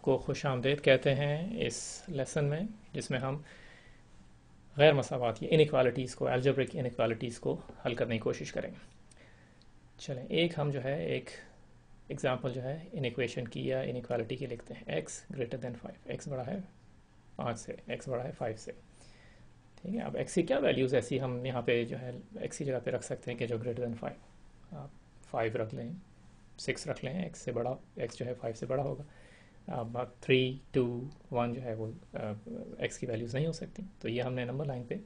आपको खुशामदीद कहते हैं इस लेसन में, जिसमें हम गैर मसावात या इनइक्वालिटीज़ को, अलजेब्रिक इनइक्वालिटीज़ को हल करने की कोशिश करेंगे। चलें, एक हम जो है एक एग्जांपल जो है इन इक्वेशन की या इनइक्वालिटी की लिखते हैं। x ग्रेटर देन 5, x बड़ा है 5 से, x बड़ा है 5 से। ठीक है, अब x की क्या वैल्यूज़ ऐसी हम यहाँ पे जो है x की जगह पे रख सकते हैं कि जो ग्रेटर देन 5, आप 5 रख लें, 6 रख लें, x से बड़ा, x जो है 5 से बड़ा होगा। अब 3, 2, 1 जो है वो x की वैल्यूज़ नहीं हो सकती। तो ये हमने नंबर लाइन पे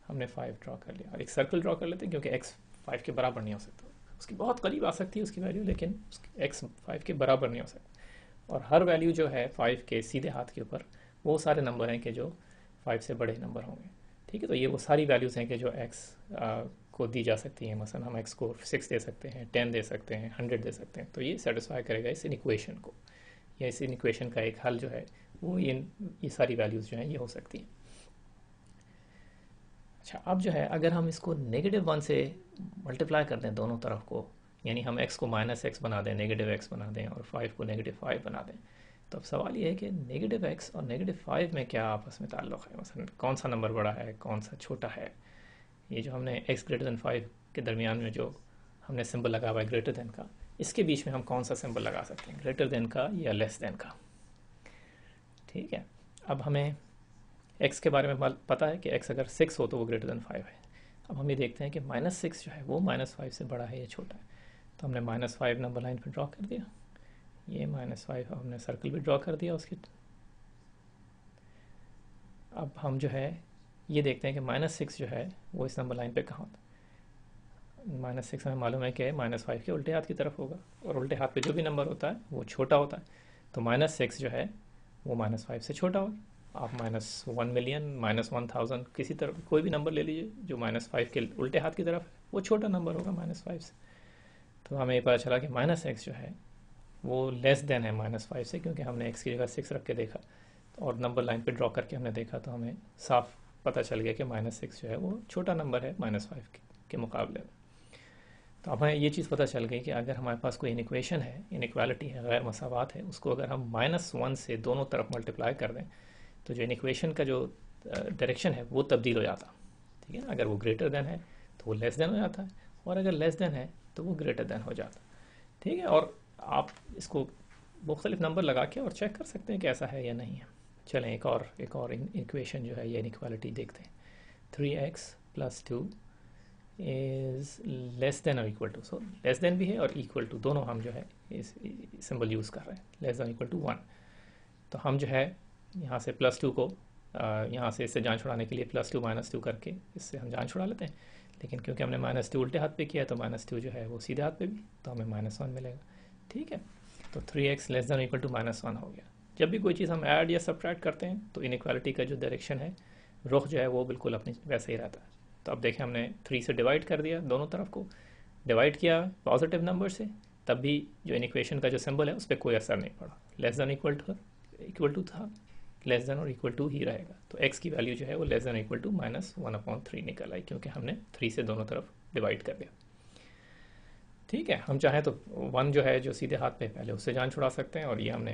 हमने 5 ड्रॉ कर लिया। और एक सर्कल ड्रॉ कर लेते हैं, क्योंकि x 5 के बराबर नहीं हो सकता, उसकी बहुत करीब आ सकती है उसकी वैल्यू, लेकिन x 5 के बराबर नहीं हो सकता। और हर वैल्यू जो है 5 के सीधे हाथ के ऊपर वो सारे नंबर हैं कि जो 5 से बड़े नंबर होंगे। ठीक है, तो ये वो सारी वैल्यूज़ हैं कि जो x को दी जा सकती हैं। मसलन हम x को 6 दे सकते हैं, 10 दे सकते हैं, 100 दे सकते हैं। तो ये सेटिस्फाई करेगा इस इक्वेशन को, या इस इक्वेशन का एक हल जो है वो ये सारी वैल्यूज़ जो हैं ये हो सकती हैं। अच्छा, अब जो है अगर हम इसको -1 से मल्टीप्लाई कर दें दोनों तरफ को, यानी हम x को -x बना दें, -x बना दें, और 5 को -5 बना दें, तो अब सवाल ये है कि -x और -5 में क्या आपस में ताल्लुक़ है। मसलन कौन सा नंबर बड़ा है, कौन सा छोटा है। ये जो हमने x ग्रेटर देन 5 के दरमियान में जो हमने सिंबल लगा हुआ है ग्रेटर देन का, इसके बीच में हम कौन सा सिंबल लगा सकते हैं, ग्रेटर देन का या लेस देन का। ठीक है, अब हमें x के बारे में पता है कि x अगर 6 हो तो वो ग्रेटर देन 5 है। अब हम ये देखते हैं कि -6 जो है वो -5 से बड़ा है या छोटा है। तो हमने -5 नंबर लाइन पे ड्रॉ कर दिया, ये -5 हमने सर्कल भी ड्रॉ कर दिया उसकी। अब हम जो है ये देखते हैं कि -6 जो है वो इस नंबर लाइन पे कहाँ होता है। -6 हमें मालूम है कि -5 के उल्टे हाथ की तरफ होगा, और उल्टे हाथ पे जो भी नंबर होता है वो छोटा होता है। तो -6 जो है वो -5 से छोटा होगा। आप -1 मिलियन, -1000 किसी तरफ कोई भी नंबर ले लीजिए जो -5 के उल्टे हाथ की तरफ है, वो छोटा नंबर होगा -5 से। तो हमें ये पता चला कि -x जो है वो लेस देन है -5 से, क्योंकि हमने x की जगह 6 रख के देखा और नंबर लाइन पे ड्रॉ करके हमने देखा, तो हमें साफ पता चल गया कि -6 जो है वो छोटा नंबर है -5 के मुकाबले में। तो अब हमें ये चीज़ पता चल गई कि अगर हमारे पास कोई इनइक्वेशन है, इनइक्वालिटी है, गैर मसावात है, उसको अगर हम -1 से दोनों तरफ मल्टीप्लाई कर दें तो जो इक्वेशन का जो डायरेक्शन है वो तब्दील हो जाता। ठीक है ना, अगर वो ग्रेटर देन है तो वो लेस देन हो जाता है, और अगर लेस देन है तो वो ग्रेटर देन हो जाता। ठीक है, और आप इसको मुख्तलिफ नंबर लगा के और चेक कर सकते हैं कि ऐसा है या नहीं है। चलें एक और इक्वेशन जो है ये इनइक्वालिटी देखते हैं। 3x + 2 इज़ लेस देन और equal to, so less than भी है और इक्वल टू, दोनों हम जो है इस सिंबल यूज़ कर रहे हैं, लेस देन इक्वल टू 1। तो हम जो है यहाँ से +2 को यहाँ से इससे जान छुड़ाने के लिए +2 -2 करके इससे हम जान छुड़ा लेते हैं। लेकिन क्योंकि हमने -2 उल्टे हाथ पे किया है तो -2 जो है वो सीधे हाथ पे भी, तो हमें -1 मिलेगा। ठीक है, तो 3x less than equal to -1 हो गया। जब भी कोई चीज़ हम ऐड या सब्ट्रैक्ट करते हैं तो इनइक्वालिटी का जो डायरेक्शन है, रुख जो है वो बिल्कुल अपनी वैसे ही रहता है। तो अब देखें, हमने 3 से डिवाइड कर दिया, दोनों तरफ को डिवाइड किया पॉजिटिव नंबर से, तब भी जो इनइक्वेशन का जो सिंबल है उस पर कोई असर नहीं पड़ा। लेस देन इक्वल टू था, लेस देन और इक्वल टू ही रहेगा। तो x की वैल्यू जो है वो लेस देन इक्वल टू -1/3 निकल आई, क्योंकि हमने 3 से दोनों तरफ डिवाइड कर दिया। ठीक है, हम चाहें तो 1 जो है जो सीधे हाथ पे पहले उससे जान छुड़ा सकते हैं, और ये हमने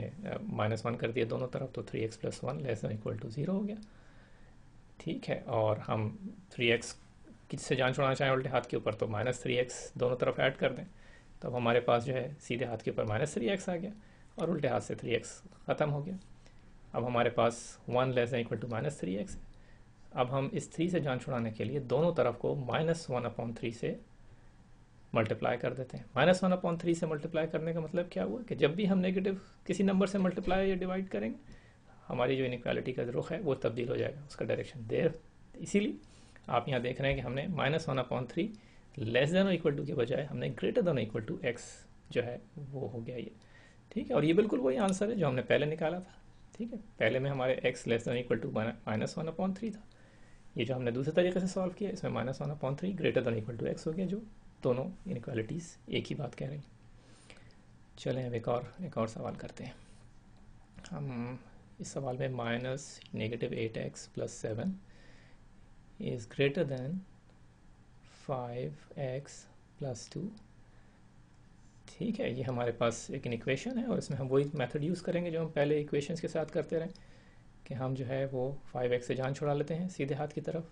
-1 कर दिया दोनों तरफ, तो 3x + 1 less than equal to 0 हो गया। ठीक है, और हम 3x किससे जान छुड़ाना चाहें उल्टे हाथ के ऊपर, तो -3x दोनों तरफ ऐड कर दें, तो अब हमारे पास जो है सीधे हाथ के ऊपर -3x आ गया, और उल्टे हाथ से 3x ख़त्म हो गया। अब हमारे पास 1 less than equal to -3x है। अब हम इस 3 से जान छुड़ाने के लिए दोनों तरफ को -1/3 से मल्टीप्लाई कर देते हैं। -1/3 से मल्टीप्लाई करने का मतलब क्या हुआ कि जब भी हम नेगेटिव किसी नंबर से मल्टीप्लाई या डिवाइड करेंगे, हमारी जो इनइक्वालिटी का रुख है वो तब्दील हो जाएगा, उसका डायरेक्शन देर। इसीलिए आप यहाँ देख रहे हैं कि हमने -1/3 लेस देन और इक्वल टू के बजाय हमने greater than equal to x जो है वो हो गया ये। ठीक है, और ये बिल्कुल वही आंसर है जो हमने पहले निकाला था। ठीक है, पहले में हमारे x less than equal to -1/3 था। ये जो हमने दूसरे तरीके से सॉल्व किया इसमें -1/3 greater than equal to x हो गया, जो दोनों इनइक्वालिटीज़ एक ही बात कह रही। चलें अब एक और सवाल करते हैं। हम इस सवाल में -8x + 7 is greater than 5x + 2। ठीक है, ये हमारे पास एक इक्वेशन है और इसमें हम वही मेथड यूज़ करेंगे जो हम पहले इक्वेशंस के साथ करते रहे, कि हम जो है वो 5x से जान छुड़ा लेते हैं सीधे हाथ की तरफ।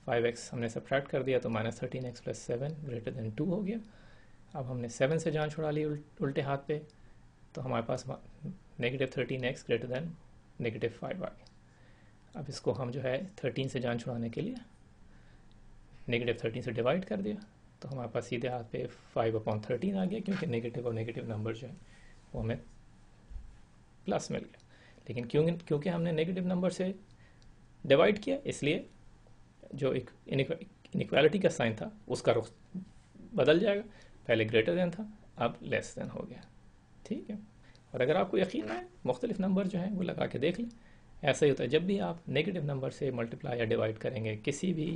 5x हमने सब्ट्रैक्ट कर दिया तो -13x + 7 > 2 हो गया। अब हमने 7 से जान छुड़ा ली उल्टे हाथ पे, तो हमारे पास -13x > -5 आ गया। अब इसको हम जो है 13 से जान छुड़ाने के लिए -13 से डिवाइड कर दिया, तो हमारे पास सीधे हाथ पे 5/13 आ गया, क्योंकि नेगेटिव और नेगेटिव नंबर जो है वो हमें प्लस मिल गया। लेकिन क्योंकि हमने नेगेटिव नंबर से डिवाइड किया, इसलिए जो एक इनइक्वालिटी का साइन था उसका रुख बदल जाएगा। पहले ग्रेटर देन था, अब लेस देन हो गया। ठीक है, और अगर आपको यकीन है मुख्तलिफ नंबर जो हैं वो लगा के देख लें। ऐसा ही होता है जब भी आप नेगेटिव नंबर से मल्टीप्लाई या डिवाइड करेंगे किसी भी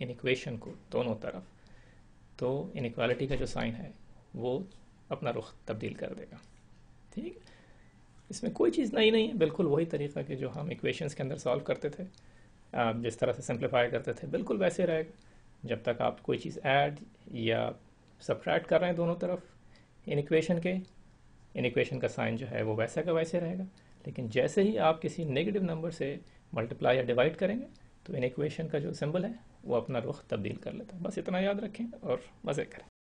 इन इक्वेशन को दोनों तरफ, तो इनइक्वालिटी का जो साइन है वो अपना रुख तब्दील कर देगा। ठीक है, इसमें कोई चीज़ नई नहीं है, बिल्कुल वही तरीका कि जो हम इक्वेशंस के अंदर सॉल्व करते थे, आप जिस तरह से सिंप्लीफाई करते थे बिल्कुल वैसे रहेगा। जब तक आप कोई चीज़ ऐड या सब्ट्रैक्ट कर रहे हैं दोनों तरफ इन इक्वेशन का साइन जो है वो वैसा का वैसे रहेगा। लेकिन जैसे ही आप किसी नेगेटिव नंबर से मल्टीप्लाई या डिवाइड करेंगे तो इन इक्वेशन का जो सिंबल है वो अपना रुख तब्दील कर लेता है। बस इतना याद रखें और मज़े करें।